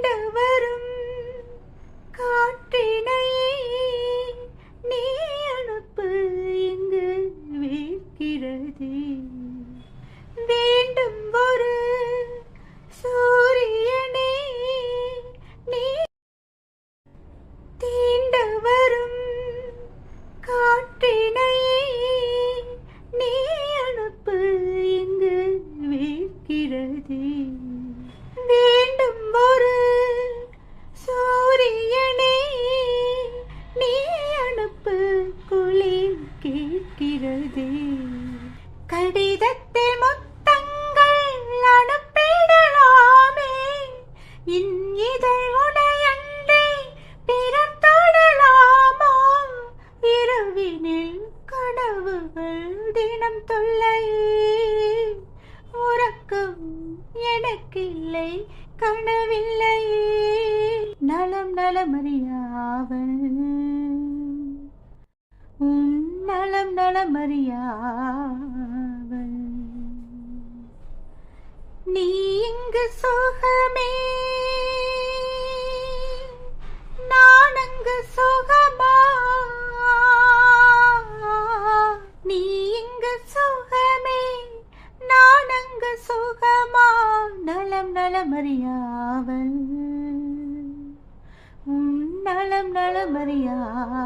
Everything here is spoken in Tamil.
தீண்ட வரும் காற்றினையே நீ அனுப்பு, இங்கு வீழ்கிறது. வேண்டும் ஒரு சூரியனே நீ தீண்ட வரும் காற்றினையே நீ அனுப்பு, இங்கு வீழ்கிறது. வேண்டும் ஒரு சூரியனே நீ அனுப்பு, குளிர் கேட்கிறது. கடிதத்தில் முத்தங்கள் அனுப்பிடலாமே, இதழ் உடையன்றே பிறர் தொடலாமா? இரவினில் கனவுகள் தினம் தொல்லையே, உறக்கம் எனக்கில்லை கனவில்லையே. நலம் நலமறியாவல் உன் நலம் நலமறியாவல். நீ இங்கு சுகமே, நான் அங்கு சுகமா? நீ இங்கு சுகமே, நான் அங்கு சுகமா? நலம் நலமறியாவல் உன் நலம் நலமறியாவல்.